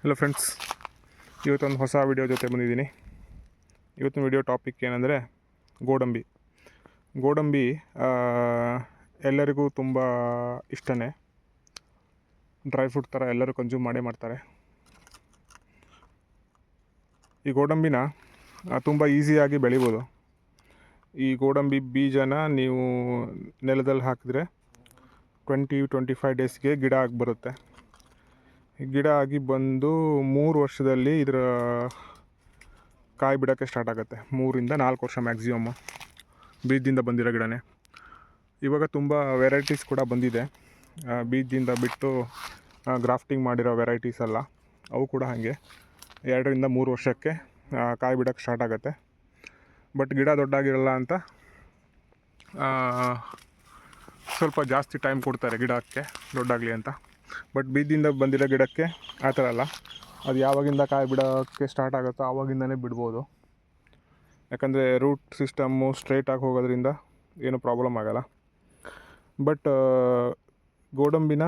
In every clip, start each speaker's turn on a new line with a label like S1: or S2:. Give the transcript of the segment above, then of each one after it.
S1: Hello friends, ಇವತ್ತೊಂದು ಹೊಸ video ಜೊತೆ ಬಂದಿದ್ದೀನಿ. ಇವತ್ತಿನ ವಿಡಿಯೋ ಟಾಪಿಕ್ ಏನಂದರೆ ಗೋಡಂಬಿ. ಗೋಡಂಬಿ ಎಲ್ಲರಿಗೂ ತುಂಬ ಇಷ್ಟನೇ. ಡ್ರೈ ಫ್ರೂಟ್ ಥರ ಎಲ್ಲರೂ ಕನ್ಸ್ಯೂಮ್ ಮಾಡೇ ಮಾಡ್ತಾರೆ. ಈ ಗೋಡಂಬಿನ ತುಂಬ ಈಸಿಯಾಗಿ ಬೆಳಿಬೋದು. ಈ ಗೋಡಂಬಿ ಬೀಜನ ನೀವು ನೆಲದಲ್ಲಿ ಹಾಕಿದ್ರೆ 20-25 ಡೇಸ್ಗೆ ಗಿಡ ಆಗಿ ಬರುತ್ತೆ. ಗಿಡ ಆಗಿ ಬಂದು 3 ವರ್ಷದಲ್ಲಿ ಇದರ ಕಾಯಿ ಬಿಡೋಕ್ಕೆ ಸ್ಟಾರ್ಟ್ ಆಗುತ್ತೆ. 3-4 ವರ್ಷ ಮ್ಯಾಕ್ಸಿಮಮ್ಮು ಬೀಜದಿಂದ ಬಂದಿರೋ ಗಿಡನೇ. ಇವಾಗ ತುಂಬ ವೆರೈಟೀಸ್ ಕೂಡ ಬಂದಿದೆ. ಬೀಜದಿಂದ ಬಿಟ್ಟು ಗ್ರಾಫ್ಟಿಂಗ್ ಮಾಡಿರೋ ವೆರೈಟೀಸ್ ಅಲ್ಲ, ಅವು ಕೂಡ ಹಾಗೆ 2-3 ವರ್ಷಕ್ಕೆ ಕಾಯಿ ಬಿಡೋಕ್ಕೆ ಸ್ಟಾರ್ಟ್ ಆಗುತ್ತೆ. ಬಟ್ ಗಿಡ ದೊಡ್ಡಾಗಿರಲ್ಲ ಅಂತ ಸ್ವಲ್ಪ ಜಾಸ್ತಿ ಟೈಮ್ ಕೊಡ್ತಾರೆ ಗಿಡಕ್ಕೆ ದೊಡ್ಡಾಗಲಿ ಅಂತ. ಬಟ್ ಬೀಜದಿಂದ ಬಂದಿರೋ ಗಿಡಕ್ಕೆ ಆ ಥರ ಅಲ್ಲ, ಅದು ಯಾವಾಗಿಂದ ಕಾಯಿ ಬಿಡೋಕ್ಕೆ ಸ್ಟಾರ್ಟ್ ಆಗುತ್ತೋ ಆವಾಗಿಂದನೇ ಬಿಡ್ಬೋದು. ಯಾಕಂದರೆ ರೂಟ್ ಸಿಸ್ಟಮ್ಮು ಸ್ಟ್ರೈಟಾಗಿ ಹೋಗೋದ್ರಿಂದ ಏನೂ ಪ್ರಾಬ್ಲಮ್ ಆಗೋಲ್ಲ. ಬಟ್ ಗೋಡಂಬಿನ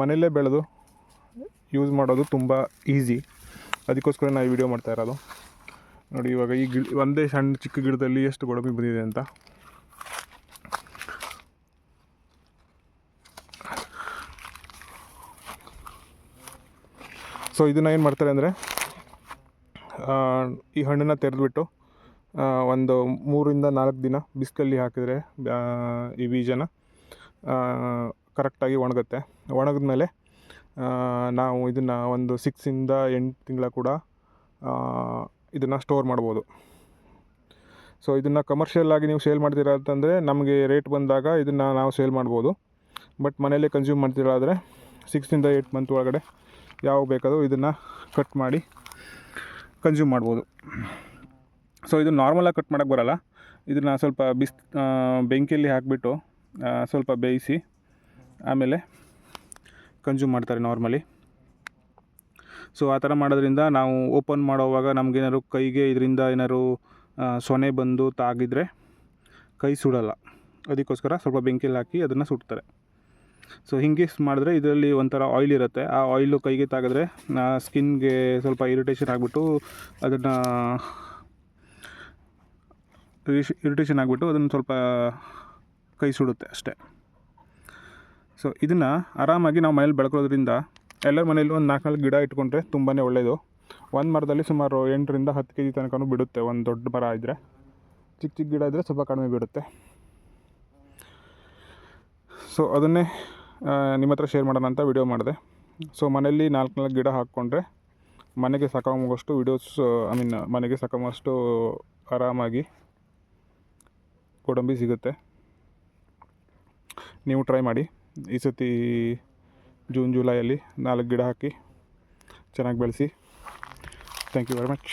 S1: ಮನೆಯಲ್ಲೇ ಬೆಳೆದು ಯೂಸ್ ಮಾಡೋದು ತುಂಬ ಈಸಿ. ಅದಕ್ಕೋಸ್ಕರ ನಾನು ಈ ವಿಡಿಯೋ ಮಾಡ್ತಾ ಇರೋದು. ನೋಡಿ, ಇವಾಗ ಈ ಒಂದೇ ಸಣ್ಣ ಚಿಕ್ಕ ಗಿಡದಲ್ಲಿ ಎಷ್ಟು ಗೋಡಂಬಿ ಬಂದಿದೆ ಅಂತ. ಸೊ ಇದನ್ನು ಏನು ಮಾಡ್ತಾರೆ ಅಂದರೆ, ಈ ಹಣ್ಣನ್ನು ತೆರೆದುಬಿಟ್ಟು ಒಂದು 3-4 ದಿನ ಬಿಸಿಲಲ್ಲಿ ಹಾಕಿದರೆ ಈ ಬೀಜನ ಕರೆಕ್ಟಾಗಿ ಒಣಗುತ್ತೆ. ಒಣಗಿದ್ಮೇಲೆ ನಾವು ಇದನ್ನು ಒಂದು 6-8 ತಿಂಗಳ ಕೂಡ ಇದನ್ನು ಸ್ಟೋರ್ ಮಾಡ್ಬೋದು. ಸೊ ಇದನ್ನು ಕಮರ್ಷಿಯಲ್ಲಾಗಿ ನೀವು ಸೇಲ್ ಮಾಡ್ತೀರಾ ಅಂತಂದರೆ ನಮಗೆ ರೇಟ್ ಬಂದಾಗ ಇದನ್ನು ನಾವು ಸೇಲ್ ಮಾಡ್ಬೋದು. ಬಟ್ ಮನೆಯಲ್ಲೇ ಕನ್ಸ್ಯೂಮ್ ಮಾಡ್ತೀರಾದರೆ 6-8 ಮಂತ್ ಒಳಗಡೆ ಯಾವಾಗ ಬೇಕಾದರೂ ಇದನ್ನು ಕಟ್ ಮಾಡಿ ಕನ್ಸ್ಯೂಮ್ ಮಾಡ್ಬೋದು. ಸೊ ಇದು ನಾರ್ಮಲಾಗಿ ಕಟ್ ಮಾಡೋಕ್ಕೆ ಬರೋಲ್ಲ. ಇದನ್ನು ಸ್ವಲ್ಪ ಬೆಂಕಿಯಲ್ಲಿ ಹಾಕಿಬಿಟ್ಟು ಸ್ವಲ್ಪ ಬೇಯಿಸಿ ಆಮೇಲೆ ಕನ್ಸ್ಯೂಮ್ ಮಾಡ್ತಾರೆ ನಾರ್ಮಲಿ. ಸೊ ಆ ಥರ ಮಾಡೋದ್ರಿಂದ ನಾವು ಓಪನ್ ಮಾಡೋವಾಗ ನಮಗೇನಾದ್ರು ಕೈಗೆ ಇದರಿಂದ ಏನಾದ್ರು ಸೊನೆ ಬಂದು ತಾಗಿದರೆ ಕೈ ಸುಡಲ್ಲ. ಅದಕ್ಕೋಸ್ಕರ ಸ್ವಲ್ಪ ಬೆಂಕಿಯಲ್ಲಿ ಹಾಕಿ ಅದನ್ನು ಸುಡ್ತಾರೆ. ಸೊ ಹೀಗೆ ಮಾಡಿದ್ರೆ ಇದರಲ್ಲಿ ಒಂಥರ ಆಯಿಲ್ ಇರುತ್ತೆ. ಆ ಆಯಿಲು ಕೈಗೆ ತಾಗಿದ್ರೆ ಸ್ಕಿನ್ಗೆ ಸ್ವಲ್ಪ ಇರಿಟೇಷನ್ ಆಗಿಬಿಟ್ಟು ಅದನ್ನು ಸ್ವಲ್ಪ ಕೈ ಸುಡುತ್ತೆ ಅಷ್ಟೇ. ಸೊ ಇದನ್ನು ಆರಾಮಾಗಿ ನಾವು ಮನೇಲಿ ಬೆಳ್ಕೊಳ್ಳೋದ್ರಿಂದ ಎಲ್ಲರ ಮನೇಲಿ ಒಂದು 4 ಗಿಡ ಇಟ್ಕೊಂಡ್ರೆ ತುಂಬಾ ಒಳ್ಳೆಯದು. ಒಂದು ಮರದಲ್ಲಿ ಸುಮಾರು 8-10 kg ತನಕ ಬಿಡುತ್ತೆ. ಒಂದು ದೊಡ್ಡ ಮರ ಇದ್ದರೆ. ಚಿಕ್ಕ ಚಿಕ್ಕ ಗಿಡ ಇದ್ದರೆ ಸ್ವಲ್ಪ ಕಡಿಮೆ ಬಿಡುತ್ತೆ. ಸೊ ಅದನ್ನೇ ನಿಮ್ಮ ಹತ್ರ ಶೇರ್ ಮಾಡೋಣ ಅಂತ ವಿಡಿಯೋ ಮಾಡಿದೆ. ಸೊ ಮನೆಯಲ್ಲಿ 4 ಗಿಡ ಹಾಕ್ಕೊಂಡ್ರೆ ಮನೆಗೆ ಸಾಕಾಗುವಷ್ಟು ಮನೆಗೆ ಸಾಕಾಗುವಷ್ಟು ಆರಾಮಾಗಿ ಗೋಡಂಬಿ ಸಿಗುತ್ತೆ. ನೀವು ಟ್ರೈ ಮಾಡಿ. ಈ ಸತಿ ಜೂನ್ ಜುಲೈಯಲ್ಲಿ 4 ಗಿಡ ಹಾಕಿ ಚೆನ್ನಾಗಿ ಬೆಳೆಸಿ. Thank you very much.